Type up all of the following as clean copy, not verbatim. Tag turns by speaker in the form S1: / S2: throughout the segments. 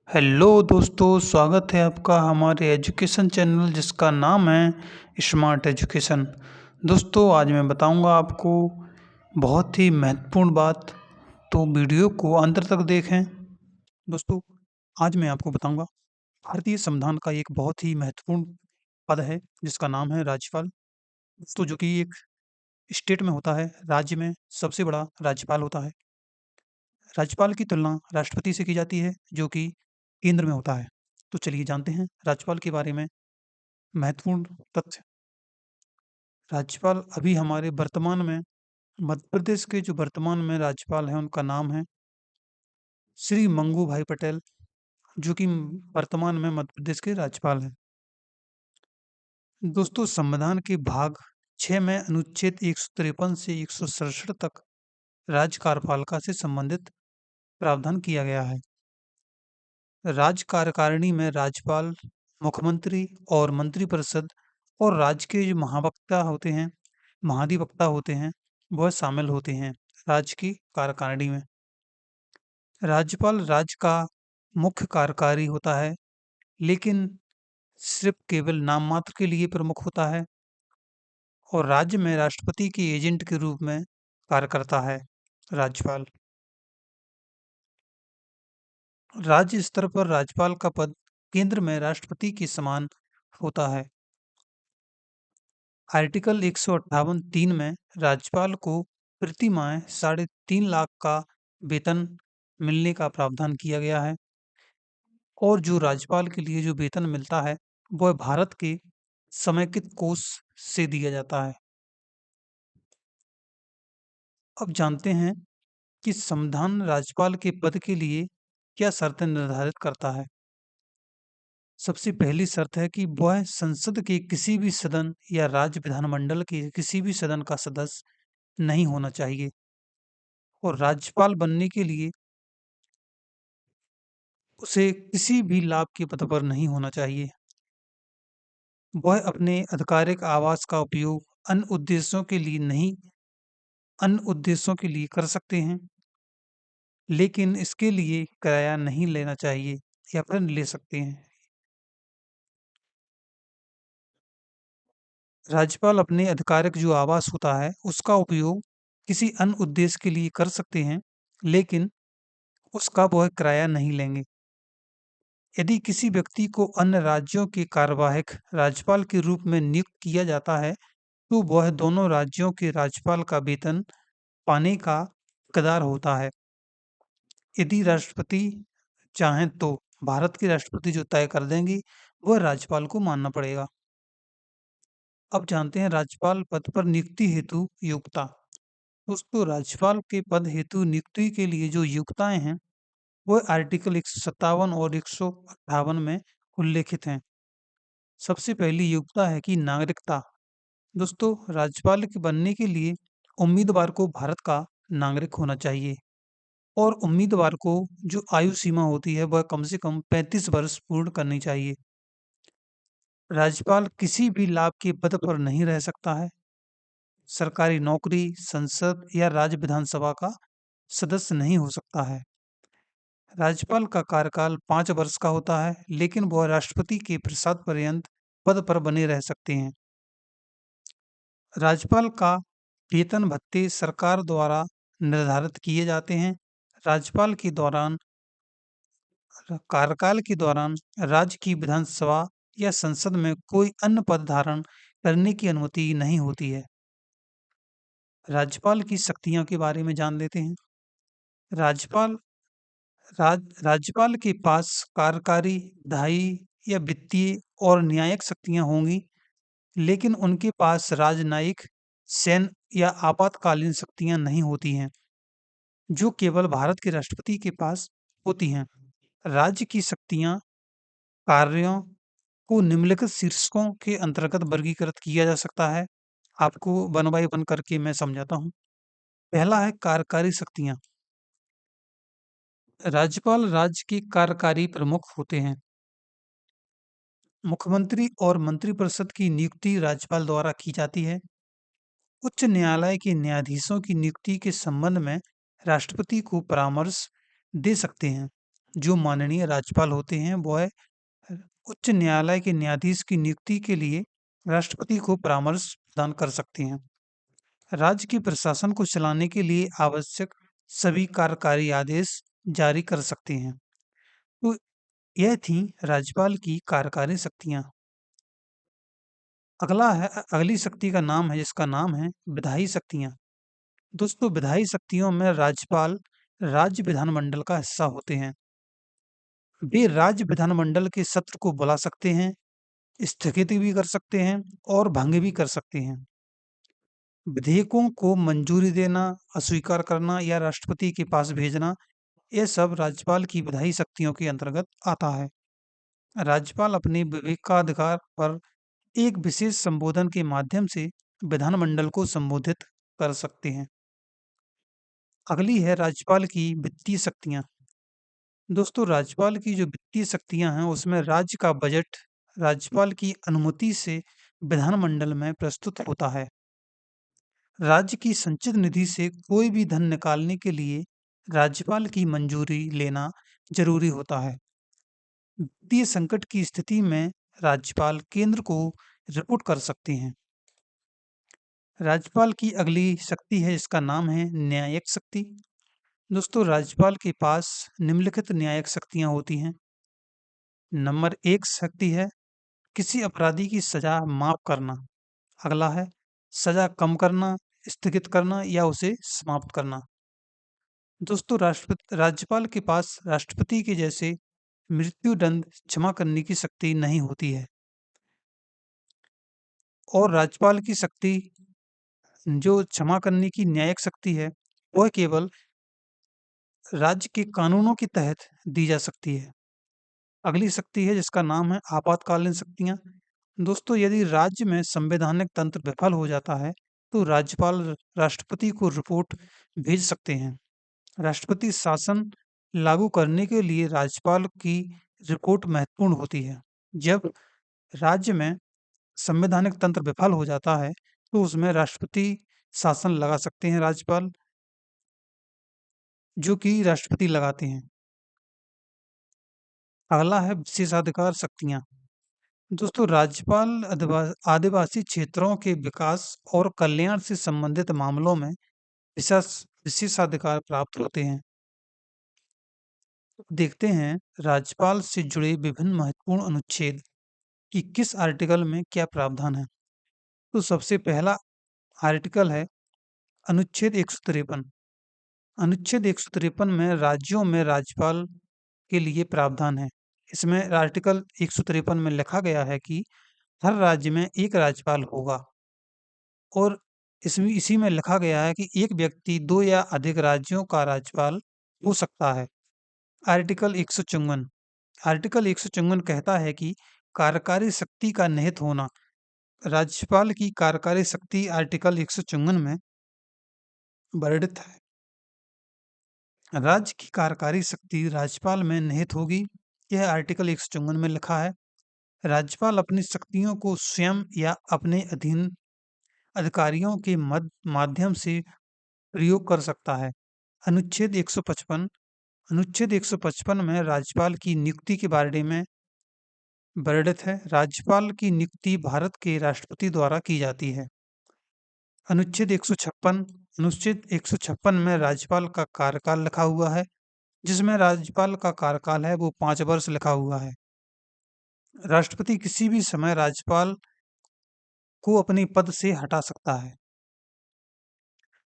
S1: Hello दोस्तों, स्वागत है आपका हमारे एजुकेशन चैनल जिसका नाम है स्मार्ट एजुकेशन। दोस्तों, आज मैं बताऊंगा आपको बहुत ही महत्वपूर्ण बात, तो वीडियो को अंत तक देखें। दोस्तों, आज मैं आपको बताऊंगा भारतीय संविधान का एक बहुत ही महत्वपूर्ण पद है जिसका नाम है राज्यपाल। तो जो कि एक स्टेट में होता है, राज्य में सबसे बड़ा राज्यपाल होता है। राज्यपाल की तुलना राष्ट्रपति से की जाती है जो कि केंद्र में होता है। तो चलिए जानते हैं राज्यपाल के बारे में महत्वपूर्ण तथ्य। राज्यपाल अभी हमारे वर्तमान में मध्य प्रदेश के जो वर्तमान में राज्यपाल हैं उनका नाम है श्री मंगू भाई पटेल, जो कि वर्तमान में मध्य प्रदेश के राज्यपाल हैं। दोस्तों, संविधान के भाग 6 में अनुच्छेद 153 से 167 तक राज्य कार्यपालिका से संबंधित प्रावधान किया गया है। राज्य कार्यकारिणी में राज्यपाल, मुख्यमंत्री और मंत्रिपरिषद और राज्य के जो महावक्ता होते हैं, महाधिवक्ता होते हैं, वह शामिल होते हैं राज्य की कार्यकारिणी में। राज्यपाल राज्य का मुख्य कार्यकारी होता है, लेकिन सिर्फ केवल नाम मात्र के लिए प्रमुख होता है और राज्य में राष्ट्रपति के एजेंट के रूप में कार्य करता है राज्यपाल। राज्य स्तर पर राज्यपाल का पद केंद्र में राष्ट्रपति के समान होता है। आर्टिकल 158(3) में राज्यपाल को प्रति माह 3.5 लाख का वेतन मिलने का प्रावधान किया गया है और जो राज्यपाल के लिए जो वेतन मिलता है वह भारत के समेकित कोष से दिया जाता है। अब जानते हैं कि संविधान राज्यपाल के पद के लिए क्या शर्तें निर्धारित करता है। सबसे पहली शर्त है कि वह संसद के किसी भी सदन या राज्य विधानमंडल के किसी भी सदन का सदस्य नहीं होना चाहिए और राज्यपाल बनने के लिए उसे किसी भी लाभ के पद पर नहीं होना चाहिए। वह अपने आधिकारिक आवास का उपयोग अन्य उद्देश्यों के लिए कर सकते हैं, लेकिन इसके लिए किराया नहीं लेना चाहिए या फिर ले सकते हैं। राज्यपाल अपने आधिकारिक जो आवास होता है उसका उपयोग किसी अन्य उद्देश्य के लिए कर सकते हैं, लेकिन उसका वह किराया नहीं लेंगे। यदि किसी व्यक्ति को अन्य राज्यों के कार्यवाहक राज्यपाल के रूप में नियुक्त किया जाता है, तो वह दोनों राज्यों के राज्यपाल का वेतन पाने का हकदार होता है। यदि राष्ट्रपति चाहें तो भारत के राष्ट्रपति जो तय कर देंगे, वह राज्यपाल को मानना पड़ेगा। अब जानते हैं राज्यपाल पद पर नियुक्ति हेतु योग्यता। दोस्तों, राज्यपाल के पद हेतु नियुक्ति के लिए जो योग्यताएं हैं वह आर्टिकल 157 और 158 में उल्लेखित हैं। सबसे पहली योग्यता है कि नागरिकता। दोस्तों, राज्यपाल के बनने के लिए उम्मीदवार को भारत का नागरिक होना चाहिए और उम्मीदवार को जो आयु सीमा होती है वह कम से कम 35 वर्ष पूर्ण करनी चाहिए। राज्यपाल किसी भी लाभ के पद पर नहीं रह सकता है। सरकारी नौकरी, संसद या राज्य विधानसभा का सदस्य नहीं हो सकता है। राज्यपाल का कार्यकाल 5 वर्ष का होता है, लेकिन वह राष्ट्रपति के प्रसाद पर्यंत पद पर बने रह सकते हैं। राज्यपाल का वेतन भत्ते सरकार द्वारा निर्धारित किए जाते हैं। राज्यपाल के दौरान कार्यकाल के दौरान राज्य की विधानसभा या संसद में कोई अन्य पद धारण करने की अनुमति नहीं होती है। राज्यपाल की शक्तियों के बारे में जान लेते हैं। राज्यपाल राज्यपाल के पास कार्यकारी, विधायी या वित्तीय और न्यायिक शक्तियां होंगी, लेकिन उनके पास राजनयिक, सैन्य या आपातकालीन शक्तियां नहीं होती हैं, जो केवल भारत के राष्ट्रपति के पास होती हैं। राज्य की शक्तियां कार्यों को निम्नलिखित शीर्षकों के अंतर्गत वर्गीकृत किया जा सकता है। आपको वन बाय वन करके मैं समझाता हूँ। पहला है कार्यकारी शक्तियां। राज्यपाल राज्य के कार्यकारी प्रमुख होते हैं। मुख्यमंत्री और मंत्रिपरिषद की नियुक्ति राज्यपाल द्वारा की जाती है। उच्च न्यायालय के न्यायाधीशों की नियुक्ति के संबंध में राष्ट्रपति को परामर्श दे सकते हैं। जो माननीय राज्यपाल होते हैं, वह उच्च न्यायालय के न्यायाधीश की नियुक्ति के लिए राष्ट्रपति को परामर्श प्रदान कर सकते हैं। राज्य के प्रशासन को चलाने के लिए आवश्यक सभी कार्यकारी आदेश जारी कर सकते हैं। तो यह थी राज्यपाल की कार्यकारी शक्तियाँ। अगली शक्ति का नाम है, जिसका नाम है विधायी शक्तियाँ। दोस्तों, विधायी शक्तियों में राज्यपाल राज्य विधानमंडल का हिस्सा होते हैं। वे राज्य विधानमंडल के सत्र को बुला सकते हैं, स्थगित भी कर सकते हैं और भंग भी कर सकते हैं। विधेयकों को मंजूरी देना, अस्वीकार करना या राष्ट्रपति के पास भेजना, ये सब राज्यपाल की विधायी शक्तियों के अंतर्गत आता है। राज्यपाल अपने विवेकाधिकार पर एक विशेष संबोधन के माध्यम से विधानमंडल को संबोधित कर सकते हैं। अगली है राज्यपाल की वित्तीय शक्तियाँ। दोस्तों, राज्यपाल की जो वित्तीय शक्तियाँ हैं, उसमें राज्य का बजट राज्यपाल की अनुमति से विधानमंडल में प्रस्तुत होता है। राज्य की संचित निधि से कोई भी धन निकालने के लिए राज्यपाल की मंजूरी लेना जरूरी होता है। वित्तीय संकट की स्थिति में राज्यपाल केंद्र को रिपोर्ट कर सकते हैं। राज्यपाल की अगली शक्ति है, जिसका नाम है न्यायिक शक्ति। दोस्तों, राज्यपाल के पास निम्नलिखित न्यायिक शक्तियां होती हैं। नंबर 1 शक्ति है किसी अपराधी की सजा माफ करना। अगला है सजा कम करना, स्थगित करना या उसे समाप्त करना। दोस्तों, राज्यपाल के पास राष्ट्रपति के जैसे मृत्युदंड क्षमा करने की शक्ति नहीं होती है। और राज्यपाल की शक्ति जो क्षमा करने की न्यायिक शक्ति है, वह केवल राज्य के कानूनों के तहत दी जा सकती है। अगली शक्ति है, जिसका नाम है आपातकालीन शक्तियाँ। दोस्तों, यदि राज्य में संवैधानिक तंत्र विफल हो जाता है, तो राज्यपाल राष्ट्रपति को रिपोर्ट भेज सकते हैं। राष्ट्रपति शासन लागू करने के लिए राज्यपाल की रिपोर्ट महत्वपूर्ण होती है। जब राज्य में संवैधानिक तंत्र विफल हो जाता है, तो उसमें राष्ट्रपति शासन लगा सकते हैं राज्यपाल, जो कि राष्ट्रपति लगाते हैं। अगला है विशेषाधिकार शक्तियाँ। दोस्तों, राज्यपाल आदिवासी क्षेत्रों के विकास और कल्याण से संबंधित मामलों में विशेषाधिकार प्राप्त होते हैं। देखते हैं राज्यपाल से जुड़े विभिन्न महत्वपूर्ण अनुच्छेद कि किस आर्टिकल में क्या प्रावधान है। तो सबसे पहला आर्टिकल है अनुच्छेद 153। अनुच्छेद 153 में राज्यों में राज्यपाल के लिए प्रावधान है। इसमें आर्टिकल 153 में लिखा गया है कि हर राज्य में एक राज्यपाल होगा और इसमें इसी में लिखा गया है कि एक व्यक्ति 2 या अधिक राज्यों का राज्यपाल हो सकता है। आर्टिकल 154 आर्टिकल 154 कहता है कि कार्यकारी शक्ति का निहित होना। राज्यपाल की कार्यकारी शक्ति आर्टिकल 154 में वर्णित है। राज्य की कार्यकारी शक्ति राज्यपाल में निहित होगी, यह आर्टिकल 154 में लिखा है। राज्यपाल अपनी शक्तियों को स्वयं या अपने अधीन अधिकारियों के माध्यम से प्रयोग कर सकता है। अनुच्छेद 155 अनुच्छेद 155 में राज्यपाल की नियुक्ति के बारे में वर्णित है। राज्यपाल की नियुक्ति भारत के राष्ट्रपति द्वारा की जाती है। अनुच्छेद 156 में राज्यपाल का कार्यकाल लिखा हुआ है। जिसमें राज्यपाल का कार्यकाल है वो 5 वर्ष लिखा हुआ है। राष्ट्रपति किसी भी समय राज्यपाल को अपने पद से हटा सकता है।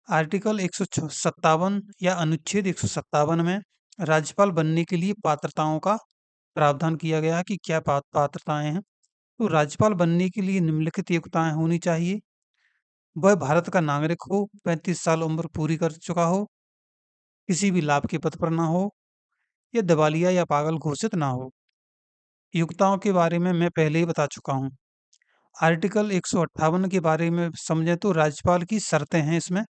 S1: आर्टिकल 157 या अनुच्छेद 157 में राज्यपाल बनने के लिए पात्रताओं का प्रावधान किया गया है कि क्या पात्रताएं हैं। तो राज्यपाल बनने के लिए निम्नलिखित योग्यताएं होनी चाहिए। वह भारत का नागरिक हो, 35 साल उम्र पूरी कर चुका हो, किसी भी लाभ के पद पर ना हो या दिवालिया या पागल घोषित ना हो। योग्यताओं के बारे में मैं पहले ही बता चुका हूँ। आर्टिकल 158 के बारे में समझें तो राज्यपाल की शर्तें हैं इसमें।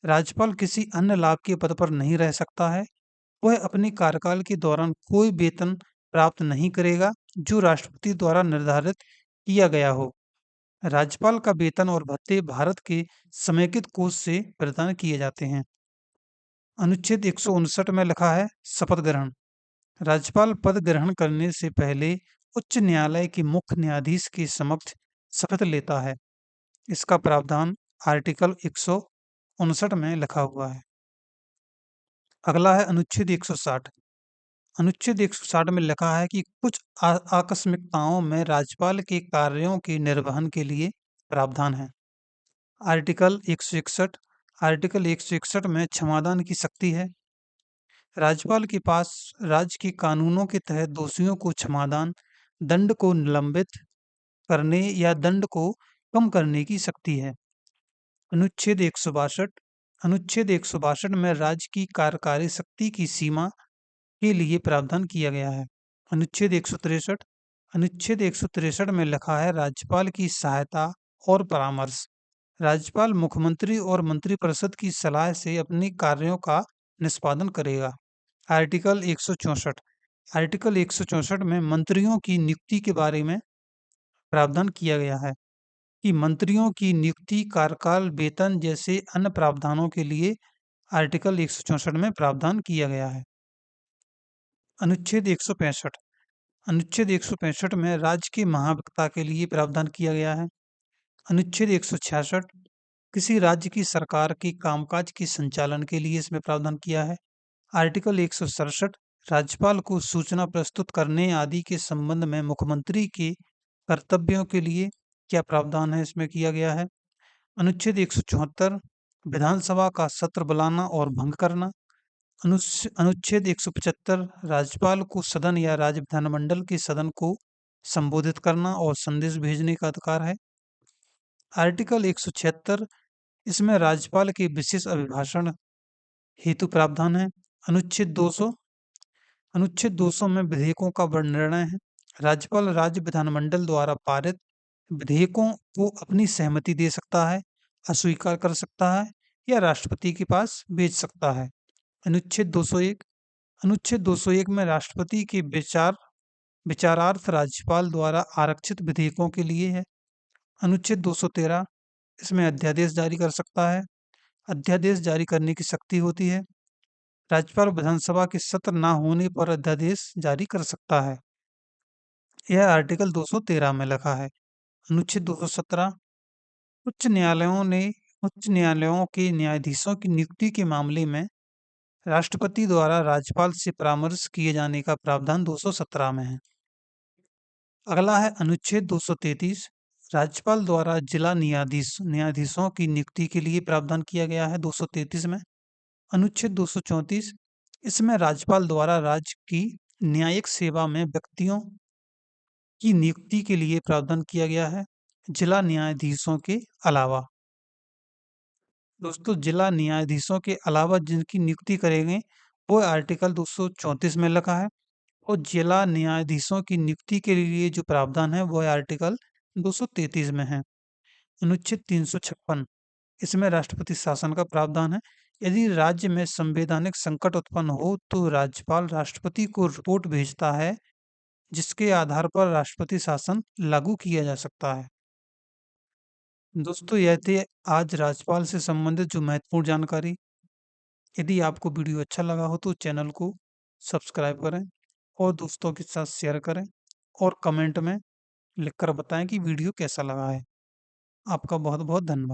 S1: राज्यपाल किसी अन्य लाभ के पद पर नहीं रह सकता है। वह अपने कार्यकाल के दौरान कोई वेतन प्राप्त नहीं करेगा जो राष्ट्रपति द्वारा निर्धारित किया गया हो। राज्यपाल का वेतन और भत्ते भारत के समेकित कोष से प्रदान किए जाते हैं। अनुच्छेद 159 में लिखा है शपथ ग्रहण। राज्यपाल पद ग्रहण करने से पहले उच्च न्यायालय के मुख्य न्यायाधीश के समक्ष शपथ लेता है। इसका प्रावधान आर्टिकल 159 में लिखा हुआ है। अगला है अनुच्छेद 160। अनुच्छेद 160 में लिखा है कि कुछ आकस्मिकताओं में राज्यपाल के कार्यों के निर्वहन के लिए प्रावधान है। आर्टिकल 161। आर्टिकल 161 में क्षमादान की शक्ति है। राज्यपाल के पास राज्य के कानूनों के तहत दोषियों को क्षमादान, दंड को निलंबित करने या दंड को कम करने की शक्ति है। अनुच्छेद 162। अनुच्छेद 162 में राज्य की कार्यकारी शक्ति की सीमा के लिए प्रावधान किया गया है। अनुच्छेद 163। अनुच्छेद 163 में लिखा है राज्यपाल की सहायता और परामर्श। राज्यपाल मुख्यमंत्री और मंत्रिपरिषद की सलाह से अपने कार्यों का निष्पादन करेगा। आर्टिकल 164। आर्टिकल 164 में मंत्रियों की नियुक्ति के बारे में प्रावधान किया गया है कि मंत्रियों की नियुक्ति, कार्यकाल, वेतन जैसे अन्य प्रावधानों के लिए आर्टिकल 164 में प्रावधान किया गया है। अनुच्छेद 165। अनुच्छेद 165 में राज्य के महावक्ता के लिए प्रावधान किया गया है। अनुच्छेद 166 किसी राज्य की सरकार के कामकाज के संचालन के लिए इसमें प्रावधान किया है। आर्टिकल 167 राज्यपाल को सूचना प्रस्तुत करने आदि के संबंध में मुख्यमंत्री के कर्तव्यों के लिए क्या प्रावधान है इसमें किया गया है। अनुच्छेद 174 विधानसभा का सत्र बुलाना और भंग करना। अनुच्छेद 175 राज्यपाल को सदन या राज्य विधानमंडल के सदन को संबोधित करना और संदेश भेजने का अधिकार है। आर्टिकल 176 इसमें राज्यपाल के विशेष अभिभाषण हेतु प्रावधान है। अनुच्छेद 200। अनुच्छेद 200 में विधेयकों का निर्णय है। राज्यपाल राज्य विधानमंडल द्वारा पारित विधेयकों को अपनी सहमति दे सकता है, अस्वीकार कर सकता है या राष्ट्रपति के पास भेज सकता है। अनुच्छेद 201। अनुच्छेद 201 में राष्ट्रपति के विचारार्थ राज्यपाल द्वारा आरक्षित विधेयकों के लिए है। अनुच्छेद 213 इसमें अध्यादेश जारी कर सकता है। अध्यादेश जारी करने की शक्ति होती है। राज्यपाल विधानसभा के सत्र न होने पर अध्यादेश जारी कर सकता है। यह आर्टिकल 213 में लिखा है। अनुच्छेद 217 उच्च न्यायालयों के न्यायाधीशों की नियुक्ति के मामले में राष्ट्रपति द्वारा राज्यपाल से परामर्श किए जाने का प्रावधान 217 में है। अगला है अनुच्छेद 233 राज्यपाल द्वारा जिला न्यायाधीशों की नियुक्ति के लिए प्रावधान किया गया है 233 में। अनुच्छेद 234 इसमें राज्यपाल द्वारा राज्य की न्यायिक सेवा में व्यक्तियों की नियुक्ति के लिए प्रावधान किया गया है जिला न्यायाधीशों के अलावा। दोस्तों जिला न्यायाधीशों के अलावा जिनकी नियुक्ति करेंगे वो आर्टिकल 234 में लिखा है और जिला न्यायाधीशों की नियुक्ति के लिए जो प्रावधान है वो आर्टिकल 233 में है। अनुच्छेद 356 इसमें राष्ट्रपति शासन का प्रावधान है। यदि राज्य में संवैधानिक संकट उत्पन्न हो तो राज्यपाल राष्ट्रपति को रिपोर्ट भेजता है जिसके आधार पर राष्ट्रपति शासन लागू किया जा सकता है। दोस्तों यह थे आज राज्यपाल से संबंधित जो महत्वपूर्ण जानकारी। यदि आपको वीडियो अच्छा लगा हो तो चैनल को सब्सक्राइब करें और दोस्तों के साथ शेयर करें और कमेंट में लिखकर बताएं कि वीडियो कैसा लगा है। आपका बहुत बहुत धन्यवाद।